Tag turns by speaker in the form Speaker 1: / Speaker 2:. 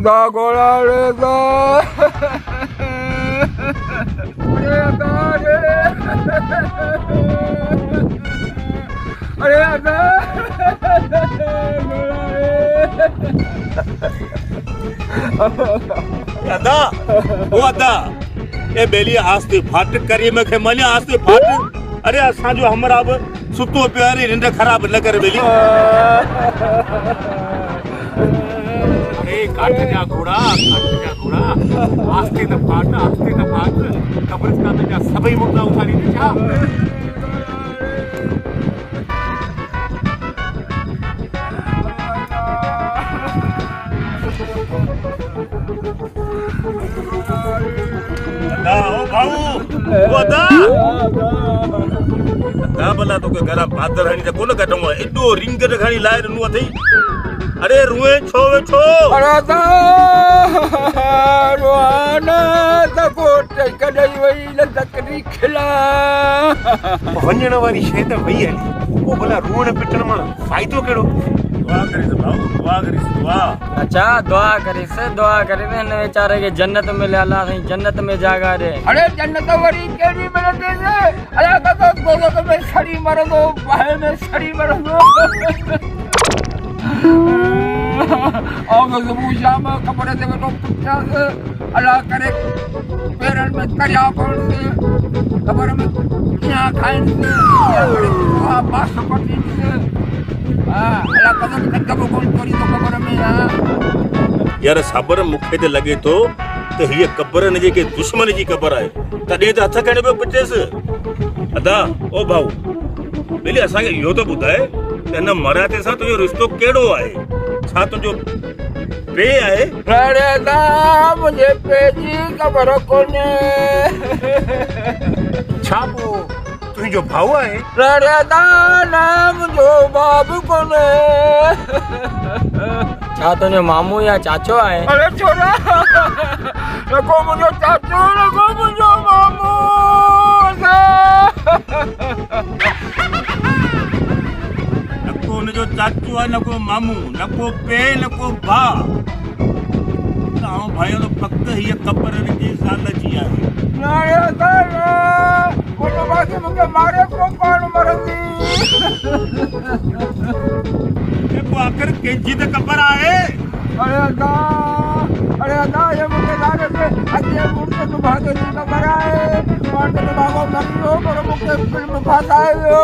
Speaker 1: दा गोला रे दा अरे दा रे अरे दा गोला रे
Speaker 2: अदा वो अदा ए बेली आस्ते फाट करी में के मने आस्ते फाट अरे असा जो हमरा अब सुतो प्यारी निंद खराब न कर बेली
Speaker 3: ए काट जा घोड़ा आस्ते न फाट कब्रिस्तान में जा सभई मुर्दा उठारी दे छा
Speaker 2: अदा ओ भाऊ वो अदा अदा भला तो के घर बादर हणी त कोन कटंगो एडो रिंग खणी लाए नु अथई अरे रुए छो वे छो
Speaker 1: अरे दा रोना दा कोट कदई वई न तकरी खिला
Speaker 3: वञण वारी शइ त वई हली वो भला रोण पिटण मां फ़ाइदो कहिड़ो
Speaker 2: दुआ करिस भाऊ दुआ करिस दुआ
Speaker 4: अच्छा दुआ करिस हिन वीचारे खे जन्नत मिले अल्लाह साईं जन्नत में जागा रे
Speaker 1: अरे जन्नत वरी केड़ी मिलंदी से अरे तो गोलक में सड़ी मरंदो बाहे में सड़ी मरंदो और ज़बू शाम कपड़े ते वेठो पुछास अल्लाह करे पेरन में करिया पड़ से कबर में क्या खाइन से क्या करे आ बास पटी से अल्लाह कदम कदम कोन चोरी तो कबर में
Speaker 2: यार सबर मुखे ते लगे तो हीअ कबर न जेके दुश्मन जी कबर आहे तॾहिं त हथ खणे पियो पिटेस अदा ओ भाऊ बेली असांखे इहो त ॿुधाए त हिन मराठे सां तुंहिंजो रिश्तो कहिड़ो आहे छा तुंहिंजो पे आहे
Speaker 1: अरे दा मुझे पेजी कबर कोने
Speaker 3: छा पोइ तुंहिंजो भाऊ आहे
Speaker 1: अरे दा ना मुझो बाबू कोने
Speaker 4: छा तुंहिंजो मामू या चाचो आहे
Speaker 1: अरे छोरा नको मुझो चाचो नको मुझो मामू
Speaker 2: नको हुनजो चाचू आहे नको मामू नको पे नको भाउ आऊं भाई तो पक हीअ कबर जी साल जी आहे
Speaker 1: अरे दा उन बाकी मुझे मारे को कौन मरंदी
Speaker 2: पोइ आख़िर कंहिंजी त कबर आहे
Speaker 1: अरे दा ये मुझे लागे से अजे मुझे तो भागे जी कबर आहे कौन तो भागो मरियो पर मुझे फिल्म फसायो